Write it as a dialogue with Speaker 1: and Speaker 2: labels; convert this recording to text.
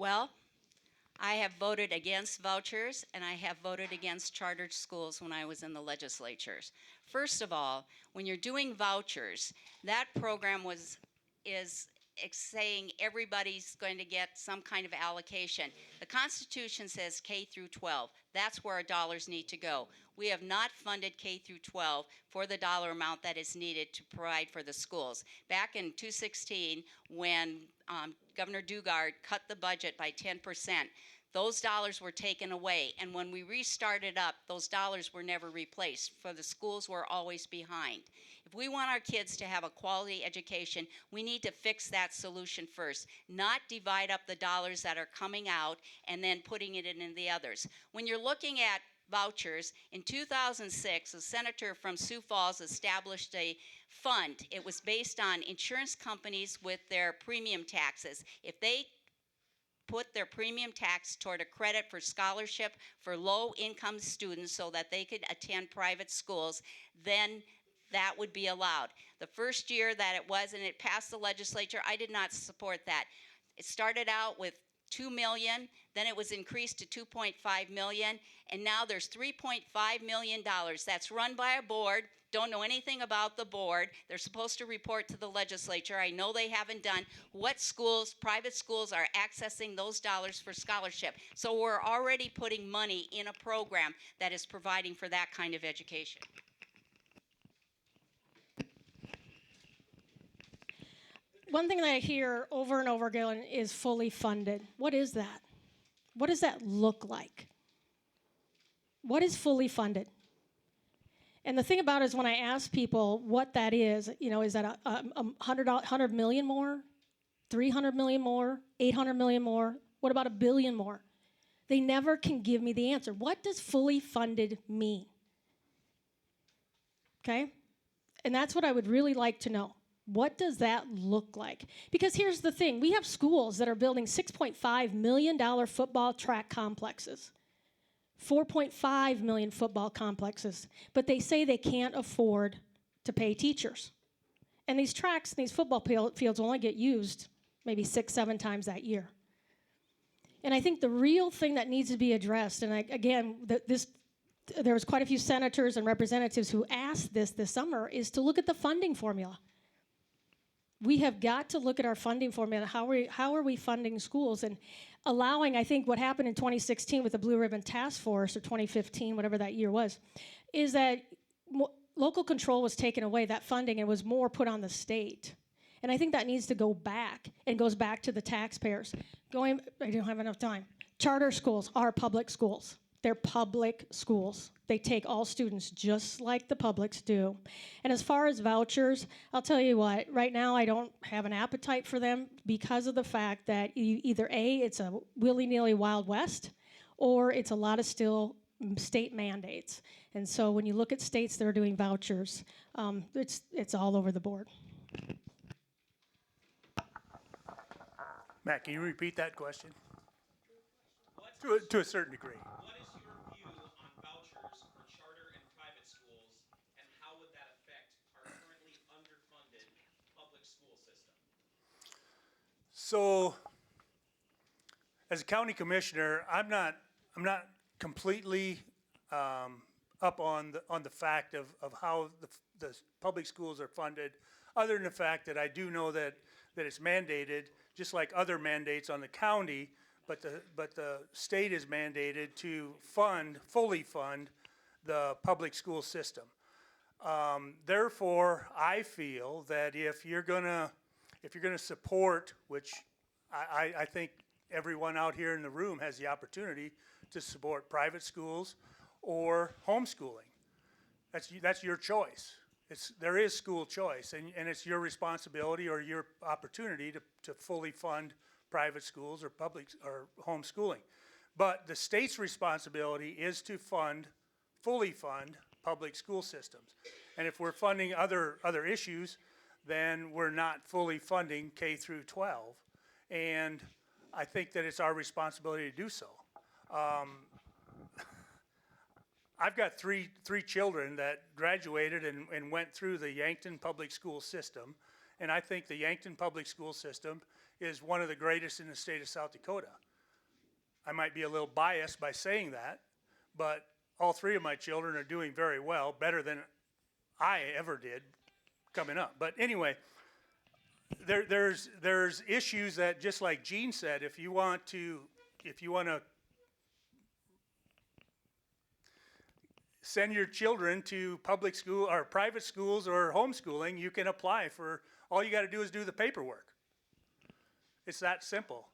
Speaker 1: Well, I have voted against vouchers and I have voted against chartered schools when I was in the legislatures. First of all, when you're doing vouchers, that program is saying everybody's going to get some kind of allocation. The Constitution says K through 12. That's where our dollars need to go. We have not funded K through 12 for the dollar amount that is needed to provide for the schools. Back in 2016, when Governor Dugard cut the budget by 10%, those dollars were taken away, and when we restarted up, those dollars were never replaced, for the schools were always behind. If we want our kids to have a quality education, we need to fix that solution first, not divide up the dollars that are coming out and then putting it in the others. When you're looking at vouchers, in 2006, a senator from Sioux Falls established a fund. It was based on insurance companies with their premium taxes. If they put their premium tax toward a credit for scholarship for low-income students so that they could attend private schools, then that would be allowed. The first year that it was and it passed the legislature, I did not support that. It started out with 2 million, then it was increased to 2.5 million, and now there's $3.5 million. That's run by a board. Don't know anything about the board. They're supposed to report to the legislature. I know they haven't done. What schools, private schools, are accessing those dollars for scholarship? So we're already putting money in a program that is providing for that kind of education.
Speaker 2: One thing that I hear over and over again is fully funded. What is that? What does that look like? What is fully funded? And the thing about it is when I ask people what that is that $100 million more, 300 million more, 800 million more? What about $1 billion more? They never can give me the answer. What does fully funded mean? Okay? And that's what I would really like to know. What does that look like? Because here's the thing. We have schools that are building $6.5 million football track complexes, 4.5 million football complexes, but they say they can't afford to pay teachers. And these tracks, these football fields only get used maybe 6-7 times that year. And I think the real thing that needs to be addressed, and there was quite a few senators and representatives who asked this summer, is to look at the funding formula. We have got to look at our funding formula. How are we funding schools? And allowing, I think what happened in 2016 with the Blue Ribbon Task Force, or 2015, whatever that year was, is that local control was taken away, that funding, and was more put on the state. And I think that needs to go back, and goes back to the taxpayers. I don't have enough time. Charter schools are public schools. They're public schools. They take all students just like the publics do. And as far as vouchers, I'll tell you what, right now I don't have an appetite for them because of the fact that either A, it's a willy-nilly Wild West, or it's a lot of still state mandates. And so when you look at states that are doing vouchers, it's all over the board.
Speaker 3: Matt, can you repeat that question? To a certain degree.
Speaker 4: What is your view on vouchers for charter and private schools, and how would that affect our currently underfunded public school system?
Speaker 3: So, as a county commissioner, I'm not completely up on the fact of how the public schools are funded, other than the fact that I do know that it's mandated, just like other mandates on the county. But the state is mandated to fully fund the public school system. Therefore, I feel that if you're gonna support, which I think everyone out here in the room has the opportunity to support private schools or homeschooling. That's your choice. There is school choice, and it's your responsibility or your opportunity to fully fund private schools or public or homeschooling. But the state's responsibility is to fully fund public school systems. And if we're funding other issues, then we're not fully funding K through 12. And I think that it's our responsibility to do so. I've got three children that graduated and went through the Yankton public school system. And I think the Yankton public school system is one of the greatest in the state of South Dakota. I might be a little biased by saying that, but all three of my children are doing very well, better than I ever did coming up. But anyway, there's issues that, just like Gene said, if you want to send your children to public school or private schools or homeschooling, you can apply for, all you got to do is do the paperwork. It's that simple.